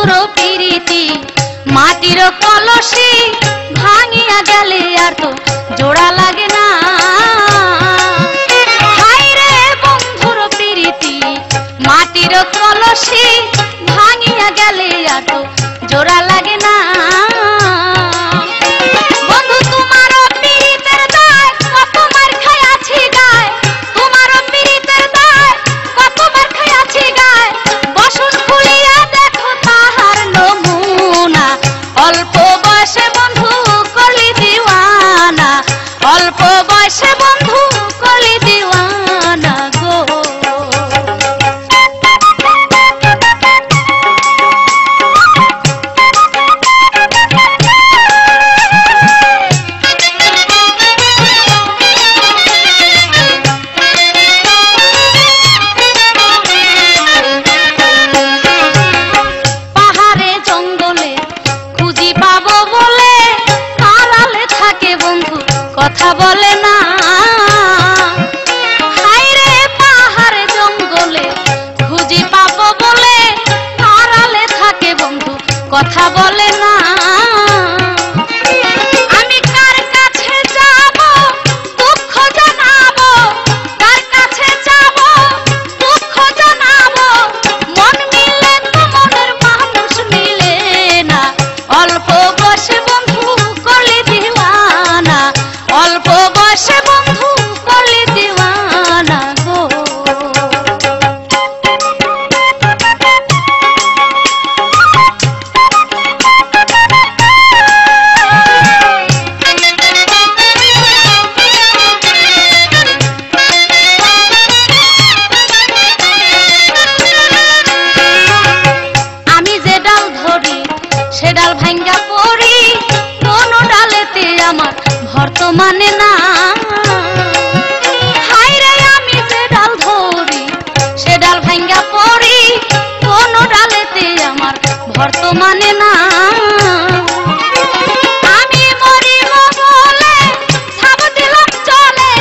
বন্ধুর প্রীতি মাটির কলসি ভাঙিয়া গেলে আর তো জোড়া লাগে না। হায় রে বন্ধুর প্রীতি মাটির কলসি ভাঙিয়া গেলে আর তো জোড়া লাগে না। বন্ধু তোমার পীড়িতের দায় কত মার খাইয়াছি গায়, তোমার পীড়িতের দায় কত মার খাইয়াছি গায়। বসন খুলিয়া দেখো তাহার নমুনা, অল্প বয়সে বন্ধু কলি দিওয়ানা, অল্প বয়সে বন্ধু কলি দিওয়ানা গো। পাহাড়ে জঙ্গলে খুঁজি পাবো বলে আড়ালে থাকে বন্ধু কথা বলে না। হায় রে পাহাড়ে জঙ্গলে খুঁজি পাবো বলে আড়ালে থাকে বন্ধু কথা বলে না। আমি কার কাছে যাব দুঃখ জানাবো, কার কাছে যাব দুঃখ জানাবো। মন মিলে তো মনের মানুষ মিলে না, অল্প বয়সে বন্ধু কলি দিওয়ানা, অল্প বয়সে বন্ধু কলি দিওয়ানা গো। আমি যে ডাল ধরি সে ডাল ভাঙ্গা পড়ি, কোন ডালেতে আমার ভর তো মানে না। হায় রে আমি যে ডাল ধরি সে ডাল ভাঙ্গা পড়ি, কোন ডালেতে আমার ভর তো মানে না। আমি মরিব বলে ঝাঁপ দিলাম চলে,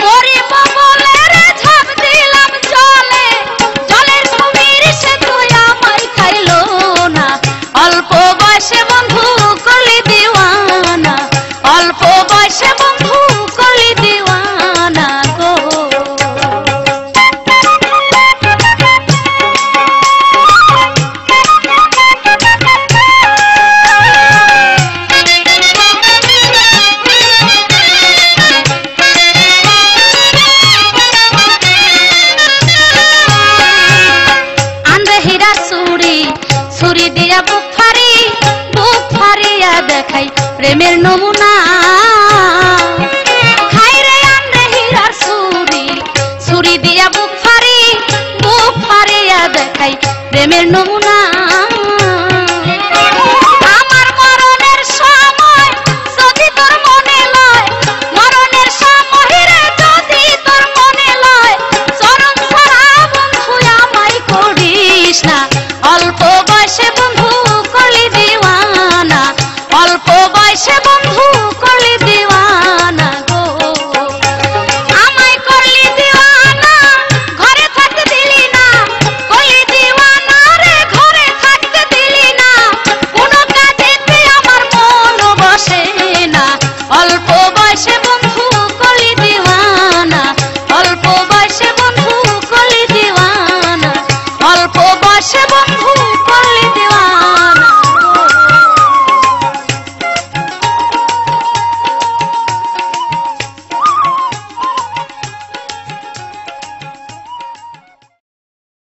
মরিব বলে রে ঝাঁপ দিলাম চলে। জলের কুমির সে তুই আমায় খাইলো না, অল্প বয়সে বন্ধু কলি দিওয়ানা, অল্প বয়সে বন্ধু কলি দিওয়ানা গো। আন্দে হীরা চুড়ি ছুরি দিয়া বুক ফারিয়া দেখাই প্রেমের নমুনা। হায় রে আন্দে হীরার চুড়ি ছুরি দিয়া বুক ফারিয়া দেখাই প্রেমের নমুনা। আমার মরণের সময় যদি তোর মনে লয়, মরণের সময় রে যদি তোর মনে লয়, চরণ ছাড়া বন্ধু আমায় করিস না, অল্প বয়সে বন্ধু কলি দিওয়ানা, অল্প বয়সে বন্ধু কলি দিওয়ানা গো। আমায় করলি দিওয়ানা ঘরে থাকতে দিলি না, কলি দিওয়ানা রে ঘরে থাকতে দিলি না। কোনো কাজেতে আমার মন বসে না, অল্প বয়সে বন্ধু কলি দিওয়ানা, অল্প বয়সে বন্ধু কলি দিওয়ানা, অল্প বয়সে বন্ধু